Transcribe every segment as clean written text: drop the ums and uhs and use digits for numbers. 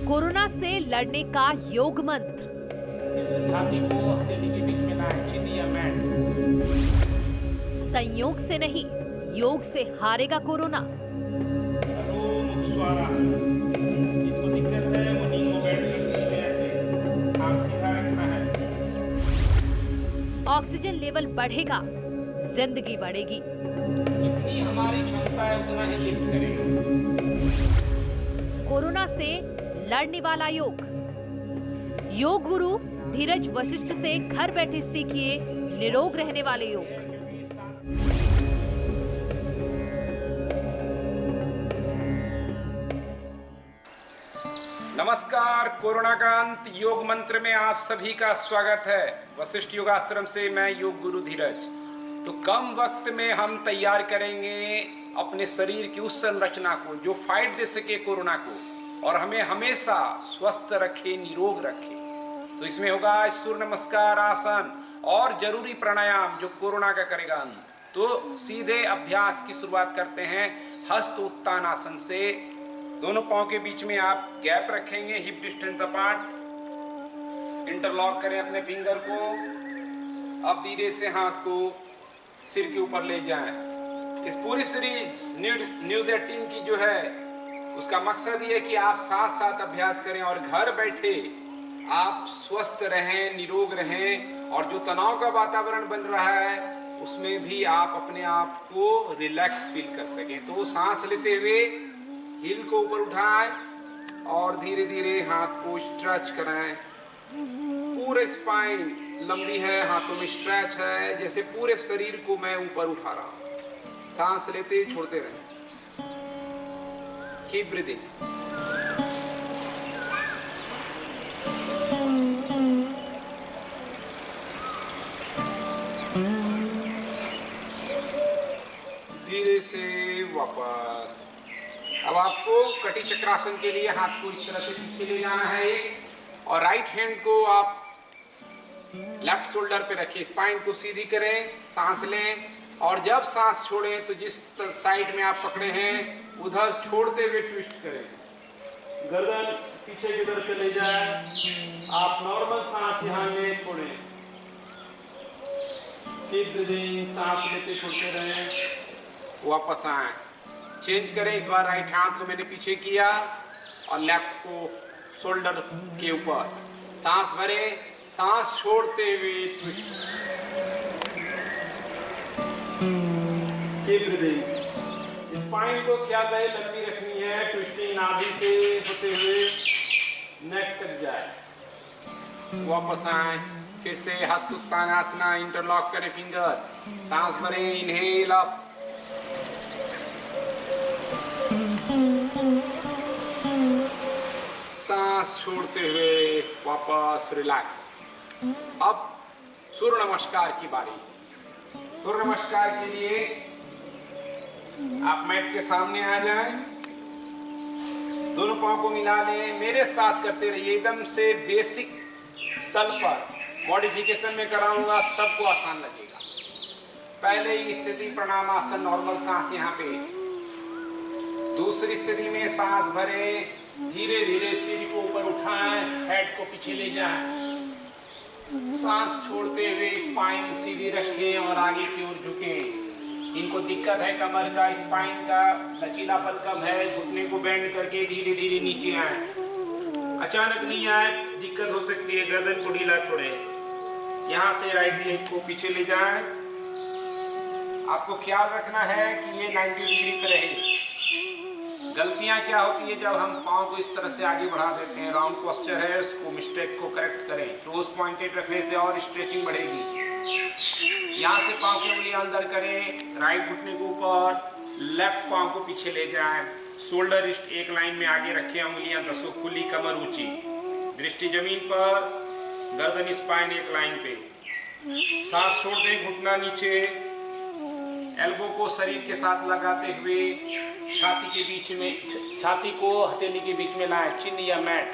Corona से लड़ने का योग मंत्र। छाती को हथेली के बीच में लाएं, चिन्ह या मैट। संयोग से नहीं, योग से हारेगा कोरोना। अधोमुख स्वारासन। जिनको दिक्कत है वो नींव में बैठ कर सकते हैं, ऐसे हाथ सीधा रखना है। ऑक्सीजन लेवल बढ़ेगा, जिंदगी बढ़ेगी। जितनी हमारी क्षमता है उतना ही लिफ्ट करेंगे। कोरोना से लड़ने वाला योग। योग गुरु धीरज वशिष्ठ से घर बैठे सीखिए निरोग रहने वाले योग। नमस्कार, कोरोना का अंत योग मंत्र में आप सभी का स्वागत है। वशिष्ठ योगाश्रम से मैं योग गुरु धीरज। तो कम वक्त में हम तैयार करेंगे अपने शरीर की उस संरचना को जो फाइट दे सके कोरोना को और हमें हमेशा स्वस्थ रखे, निरोग रखे। तो इसमें होगा सूर्य नमस्कार आसन और जरूरी प्राणायाम जो कोरोना का करेगा अंत। तो सीधे अभ्यास की शुरुआत करते हैं हस्त उत्तान आसन से। दोनों पांव के बीच में आप गैप रखेंगे, हिप डिस्टेंस अपार्ट। इंटरलॉक करें अपने फिंगर को। अब धीरे से हाथ को सिर के ऊपर ले जाएं। इस पूरी सीरीज न्यूज़ 18 की जो है उसका मकसद ये है कि आप साथ साथ अभ्यास करें और घर बैठे आप स्वस्थ रहें, निरोग रहें और जो तनाव का वातावरण बन रहा है उसमें भी आप अपने आप को रिलैक्स फील कर सकें। तो सांस लेते हुए हिल को ऊपर उठाएं और धीरे धीरे हाथ को स्ट्रेच कराएं। पूरे स्पाइन लंबी है, हाथों में स्ट्रेच है, जैसे पूरे शरीर को मैं ऊपर उठा रहा हूं। सांस लेते छोड़ते रहें। Keep breathing. धीरे से वापस। अब आपको कटी चक्रासन के लिए हाथ को इस तरह से पीछे ले जाना है और राइट हैंड को आप लेफ्ट शोल्डर पे रखिए। स्पाइन को सीधी करें, सांस लें और जब सांस छोड़ें तो जिस साइड में आप पकड़े हैं उधर छोड़ते हुए ट्विस्ट करें। गर्दन पीछे की तरफ चले जाए। आप नॉर्मल सांस यहाँ में छोड़ें। Keep breathing. सांस लेते छोड़ते रहें। वापस आए। चेंज करें। इस बार राइट हाथ को मैंने पीछे किया और लेफ्ट को शोल्डर के ऊपर। सांस भरे, सांस छोड़ते हुए ट्विस्ट। Keep breathing. स्पाइन को ख्याल रहे लंबी रखनी है। ट्विस्टिंग नाभि से होते हुए नेक तक जाए। वापस आए। फिर से हस्त उत्तान आसना। इंटरलॉक करें फिंगर। सांस भरें। Inhale up. सांस छोड़ते हुए वापस रिलैक्स। अब सूर्य नमस्कार की बारी। सूर्य नमस्कार के लिए आप मैट के सामने आ जाएं। दोनों पांव को मिला लें। मेरे साथ करते रहिए। एकदम से बेसिक तल पर मॉडिफिकेशन में कराऊंगा, सबको आसान लगेगा। पहले ही स्थिति प्रणाम आसन, नॉर्मल सांस यहाँ पे। दूसरी स्थिति में सांस भरें, धीरे धीरे सिर को ऊपर उठाएं, हेड को पीछे ले जाएं। सांस छोड़ते हुए स्पाइन सीधी रखें और आगे की ओर झुकें। इनको दिक्कत है कमर का, स्पाइन का लचीलापन कम है, घुटने को बेंड करके धीरे धीरे नीचे आए। अचानक नहीं आए, दिक्कत हो सकती है। गर्दन को ढीला छोड़ें। यहाँ से राइट लेग को पीछे ले जाएं। आपको ख्याल रखना है कि ये 90 डिग्री पे रहे। गलतियां क्या होती है जब हम पाँव को इस तरह से आगे बढ़ा देते हैं। राउंड पोस्चर है, उसको मिस्टेक को करेक्ट करें। टोज पॉइंटेड रखने से और स्ट्रेचिंग बढ़ेगी। यहाँ से पाँव की उंगलियां अंदर करें, राइट घुटने को ऊपर, लेफ्ट पाँव को पीछे ले जाएं। शोल्डर एक लाइन में आगे रखें, उंगलियां दसों खुली, कमर ऊंची, दृष्टि जमीन पर, गर्दन स्पाइन एक लाइन पे। सांस छोड़ दें, घुटना नीचे, एल्बो को शरीर के साथ लगाते हुए छाती के बीच में, छाती को हथेली के बीच में लाएं। चिन्ह या मैट,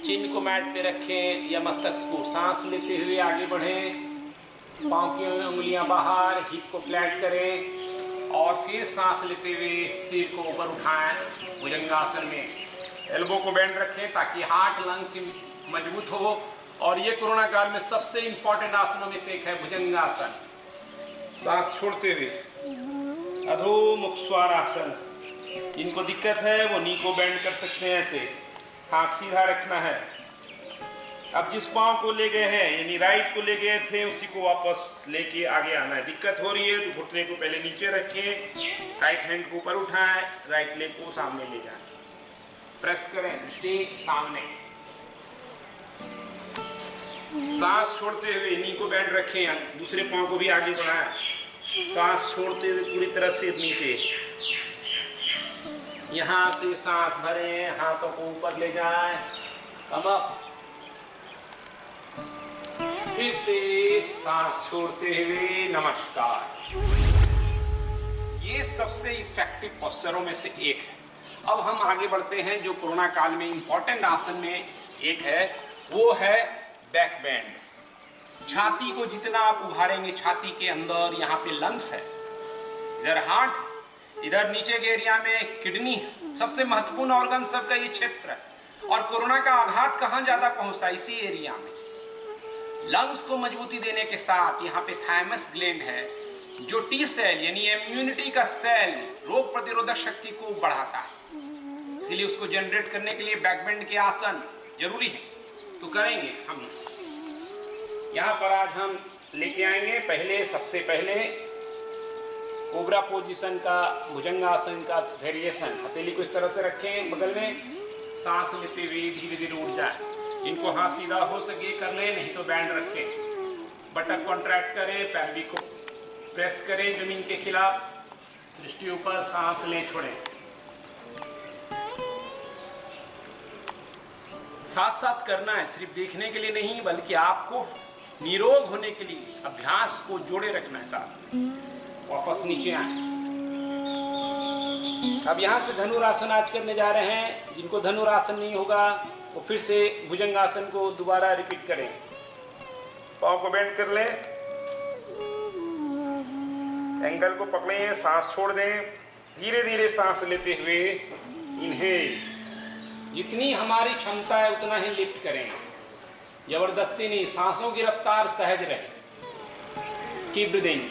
चिन्ह को मैट पे रखें या मस्तक को। सांस लेते हुए आगे बढ़ें, पाँव की उंगलियां बाहर, हिप को फ्लैट करें और फिर सांस लेते हुए सिर को ऊपर उठाएं भुजंगासन में। एल्बो को बैंड रखें ताकि हार्ट लंग्स मजबूत हो। और ये कोरोना काल में सबसे इंपॉर्टेंट आसनों में से एक है भुजंगासन। सांस छोड़ते हुए अधोमुख स्वानासन। इनको दिक्कत है वो नी को बैंड कर सकते हैं, ऐसे हाथ सीधा रखना है। अब जिस पांव को ले गए हैं यानी राइट को ले गए थे उसी को वापस लेके आगे आना है। दिक्कत हो रही है तो घुटने को पहले नीचे रखें, राइट हैंड को ऊपर उठाएं, राइट लेग को सामने ले जाएं, प्रेस करें, दृष्टि सामने। सांस छोड़ते हुए नी को बैंड रखें, दूसरे पांव को भी आगे बढ़ाएं। सांस छोड़ते हुए पूरी तरह से नीचे, यहां से सांस भरें, हाथों को ऊपर ले जाएं, कम अप। फिर से सांस छोड़ते हुए नमस्कार। ये सबसे इफेक्टिव पोस्चरों में से एक है। अब हम आगे बढ़ते हैं। जो कोरोना काल में इंपॉर्टेंट आसन में एक है वो है बैक बैंड। छाती को जितना आप उभारेंगे, छाती के अंदर यहाँ पे लंग्स है, इधर हार्ट, इधर नीचे के एरिया में किडनी, सबसे महत्वपूर्ण ऑर्गन सबका ये क्षेत्र है। और कोरोना का आघात कहाँ ज्यादा पहुंचता है? इसी एरिया में। लंग्स को मजबूती देने के साथ यहाँ पे थाइमस ग्लैंड है जो टी सेल यानी इम्यूनिटी का सेल, रोग प्रतिरोधक शक्ति को बढ़ाता है। इसलिए उसको जनरेट करने के लिए बैक बेंड के आसन जरूरी है। तो करेंगे हम। यहाँ पर आज हम लेके आएंगे पहले, सबसे पहले कोबरा पोजीशन का, भुजंगासन का वेरिएशन। हथेली को इस तरह से रखें बगल में, सांस लेते हुए धीरे धीरे उठ जाए। जिनको हाथ सीधा हो सके कर ले, नहीं तो बैंड रखें। बटन कॉन्ट्रैक्ट करें, पैर को प्रेस करें जमीन के खिलाफ, दृष्टि ऊपर, सांस लें, छोड़ें। साथ साथ करना है, सिर्फ देखने के लिए नहीं बल्कि आपको निरोग होने के लिए अभ्यास को जोड़े रखना है साथ में। वापस नीचे आए। अब यहाँ से धनुरासन आज करने जा रहे हैं। जिनको धनुरासन नहीं होगा वो फिर से भुजंगासन को दोबारा रिपीट करें। पाँव को बेंड कर लें, एंगल को पकड़ें, सांस छोड़ दें, धीरे धीरे सांस लेते हुए इनहेल। जितनी हमारी क्षमता है उतना ही लिफ्ट करें, जबरदस्ती नहीं। सांसों की रफ्तार सहज रहे। Keep breathing.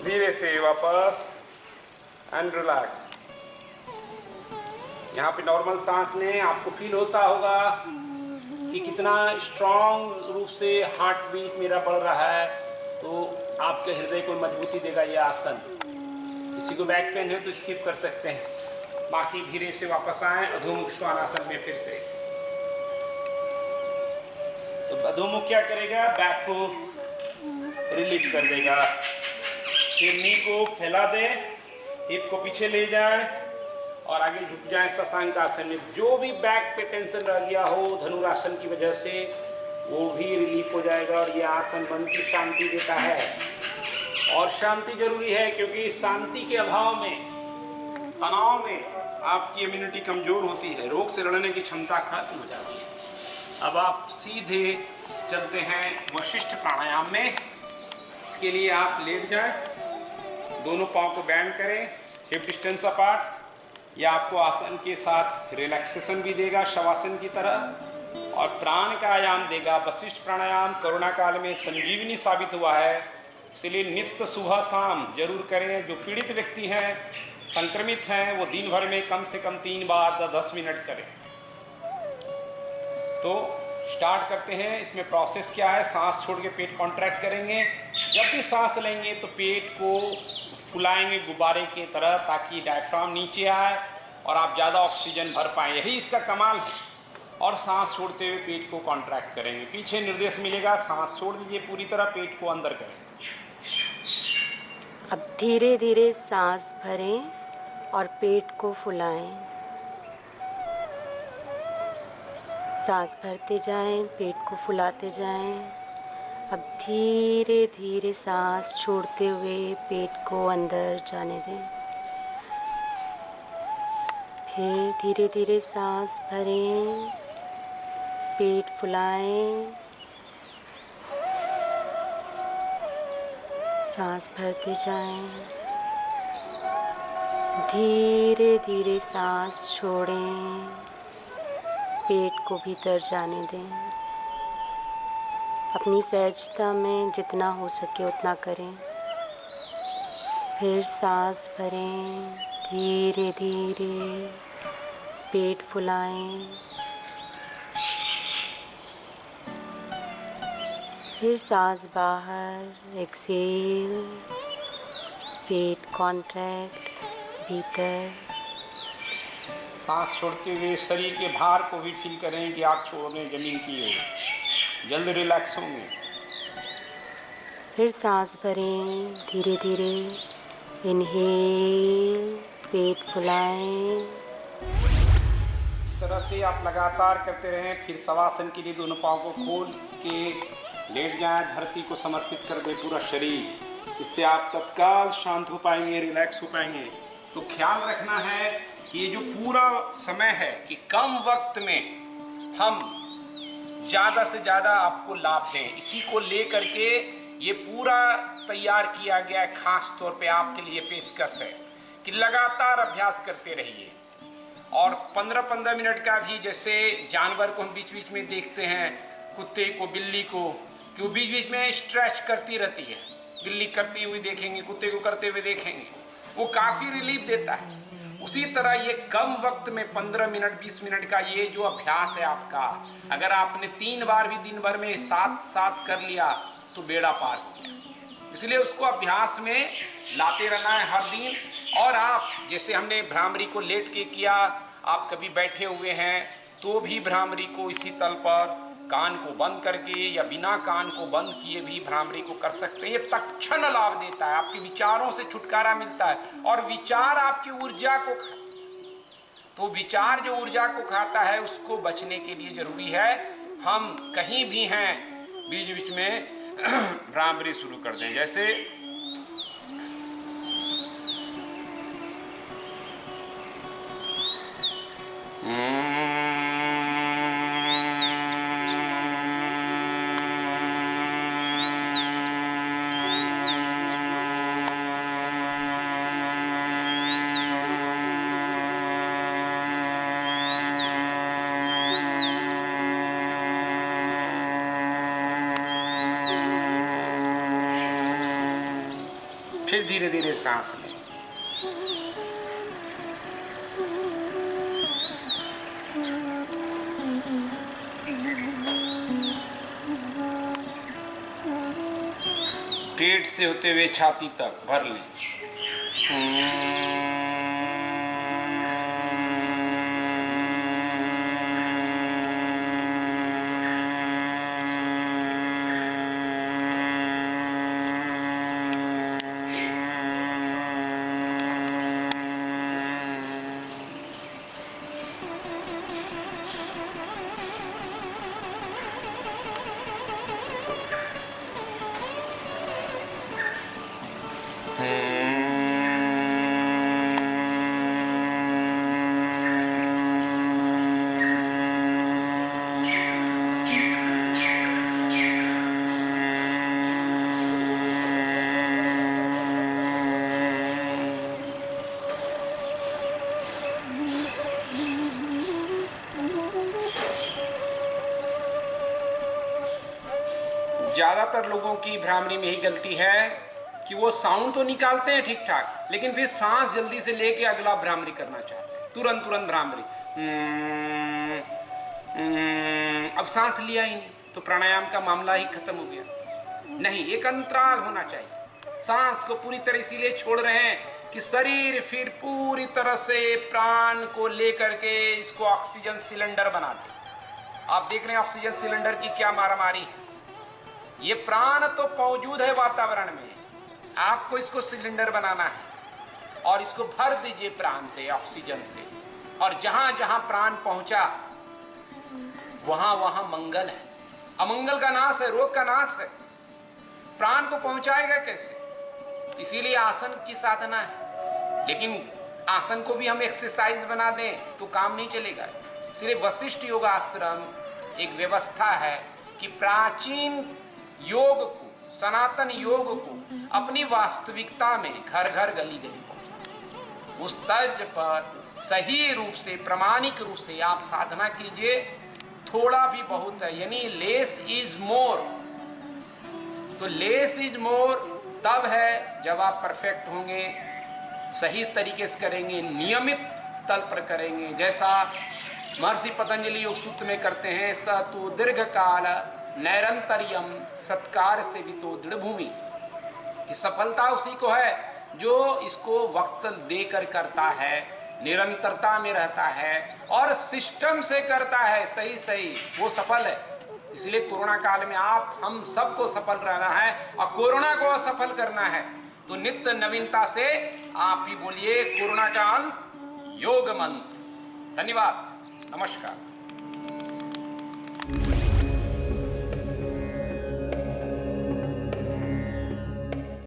धीरे से वापस एंड रिलैक्स। यहाँ पे नॉर्मल सांस लें। आपको फील होता होगा कि कितना स्ट्रांग रूप से हार्ट बीट मेरा बढ़ रहा है, तो आपके हृदय को मजबूती देगा ये आसन। किसी को बैक पेन है तो स्किप कर सकते हैं। बाकी धीरे से वापस आए अधोमुख श्वानासन में फिर से। तो अधोमुख क्या करेगा? बैक को रिलीफ कर देगा। फिर नी को फैला दे, हिप को पीछे ले जाए और आगे झुक जाए शशांक आसन में। जो भी बैक पे टेंशन रह गया हो धनुरासन की वजह से, वो भी रिलीफ हो जाएगा। और ये आसन मन की शांति देता है। और शांति जरूरी है क्योंकि शांति के अभाव में, तनाव में आपकी इम्यूनिटी कमजोर होती है, रोग से लड़ने की क्षमता खत्म हो जाती है। अब आप सीधे चलते हैं वशिष्ठ प्राणायाम में। इसके लिए आप लेट जाएं, दोनों पाँव को बैंड करें, हिप डिस्टेंस अपार्ट। यह आपको आसन के साथ रिलैक्सेशन भी देगा शवासन की तरह, और प्राण का आयाम देगा। वशिष्ठ प्राणायाम कोरोना काल में संजीवनी साबित हुआ है। इसलिए नित्य सुबह शाम जरूर करें। जो पीड़ित व्यक्ति हैं, संक्रमित हैं, वो दिन भर में कम से कम 3 बार 10 मिनट करें। तो स्टार्ट करते हैं। इसमें प्रोसेस क्या है? सांस छोड़ के पेट कॉन्ट्रैक्ट करेंगे। जब भी सांस लेंगे तो पेट को फुलाएंगे गुब्बारे की तरह, ताकि डायफ्राम नीचे आए और आप ज़्यादा ऑक्सीजन भर पाएँ। यही इसका कमाल है। और सांस छोड़ते हुए पेट को कॉन्ट्रैक्ट करेंगे। पीछे निर्देश मिलेगा, सांस छोड़ दीजिए पूरी तरह, पेट को अंदर करें। अब धीरे धीरे सांस भरें और पेट को फुलाएं। सांस भरते जाएं, पेट को फुलाते जाएं। अब धीरे धीरे सांस छोड़ते हुए पेट को अंदर जाने दें। फिर धीरे धीरे सांस भरें, पेट फुलाएं। सांस भरते जाएं, धीरे धीरे सांस छोड़ें, पेट को भीतर जाने दें। अपनी सहजता में जितना हो सके उतना करें। फिर सांस भरें, धीरे धीरे पेट फुलाएं, फिर सांस बाहर, एक्सेल, पेट कॉन्ट्रैक्ट, भीतर। सांस छोड़ते हुए शरीर के भार को भी फील करें कि आप छोड़ रहे हैं जमीन की ओर, जल्द रिलैक्स होंगे। फिर सांस भरें, धीरे धीरे इनहेल, पेट फुलाएं। इस तरह से आप लगातार करते रहें। फिर शवासन के लिए दोनों पाँव को खोल के लेट जाएं, धरती को समर्पित कर दें पूरा शरीर। इससे आप तत्काल शांत हो पाएंगे, रिलैक्स हो पाएंगे। तो ख्याल रखना है कि ये जो पूरा समय है कि कम वक्त में हम ज़्यादा से ज़्यादा आपको लाभ दें, इसी को लेकर के ये पूरा तैयार किया गया है। खास तौर पे आपके लिए पेशकश है कि लगातार अभ्यास करते रहिए। और 15-15 मिनट का भी, जैसे जानवर को हम बीच बीच में देखते हैं, कुत्ते को, बिल्ली को, कि वो बीच बीच में स्ट्रेच करती रहती है। बिल्ली करती हुई देखेंगे, कुत्ते को करते हुए देखेंगे, वो काफ़ी रिलीफ देता है। उसी तरह ये कम वक्त में 15 मिनट 20 मिनट का ये जो अभ्यास है आपका, अगर आपने 3 बार भी दिन भर में साथ कर लिया तो बेड़ा पार हो गया। इसलिए उसको अभ्यास में लाते रहना है हर दिन। और आप, जैसे हमने भ्रामरी को लेट के किया, आप कभी बैठे हुए हैं तो भी भ्रामरी को इसी तल पर कान को बंद करके या बिना कान को बंद किए भी भ्रामरी को कर सकते हैं। ये तत्क्षण लाभ देता है, आपके विचारों से छुटकारा मिलता है। और विचार आपकी ऊर्जा को खाते हैं, तो विचार जो ऊर्जा को खाता है उसको बचने के लिए जरूरी है हम कहीं भी हैं बीच बीच में भ्रामरी शुरू कर दें। जैसे फिर धीरे धीरे सांस लें। पेट से होते हुए छाती तक भर लें। ज्यादातर लोगों की भ्रामरी में यही गलती है कि वो साउंड तो निकालते हैं ठीक ठाक, लेकिन फिर सांस जल्दी से लेके अगला भ्रामरी करना चाहते हैं, तुरंत भ्रामरी। अब सांस लिया ही नहीं तो प्राणायाम का मामला ही खत्म हो गया। नहीं, एक अंतराल होना चाहिए। सांस को पूरी तरह इसीलिए छोड़ रहे हैं कि शरीर फिर पूरी तरह से प्राण को लेकर के इसको ऑक्सीजन सिलेंडर बना दे। आप देख रहे हैं ऑक्सीजन सिलेंडर की क्या मारामारी है। ये प्राण तो मौजूद है वातावरण में, आपको इसको सिलेंडर बनाना है और इसको भर दीजिए प्राण से, ऑक्सीजन से। और जहां जहां प्राण पहुंचा वहां वहां मंगल है, अमंगल का नाश है, रोग का नाश है। प्राण को पहुंचाएगा कैसे? इसीलिए आसन की साधना है। लेकिन आसन को भी हम एक्सरसाइज बना दें तो काम नहीं चलेगा। इसलिए वशिष्ठ योगाश्रम एक व्यवस्था है कि प्राचीन योग को, सनातन योग को अपनी वास्तविकता में घर घर गली गली पहुंचे। उस तर्ज पर सही रूप से, प्रामाणिक रूप से आप साधना कीजिए। थोड़ा भी बहुत है, यानी लेस इज मोर। तो लेस इज मोर तब है जब आप परफेक्ट होंगे, सही तरीके से करेंगे, नियमित तल पर करेंगे। जैसा महर्षि पतंजलि योग सूत्र में करते हैं, स तो दीर्घ काल नैरंतर्यम सत्कार से भी तो दृढ़ भूमि। सफलता उसी को है जो इसको वक्त देकर करता है, निरंतरता में रहता है और सिस्टम से करता है, सही वो सफल है। इसलिए कोरोना काल में आप हम सबको सफल रहना है और कोरोना को असफल करना है। तो नित्य नवीनता से आप ही बोलिए कोरोना का अंत योग मंत्र। धन्यवाद, नमस्कार।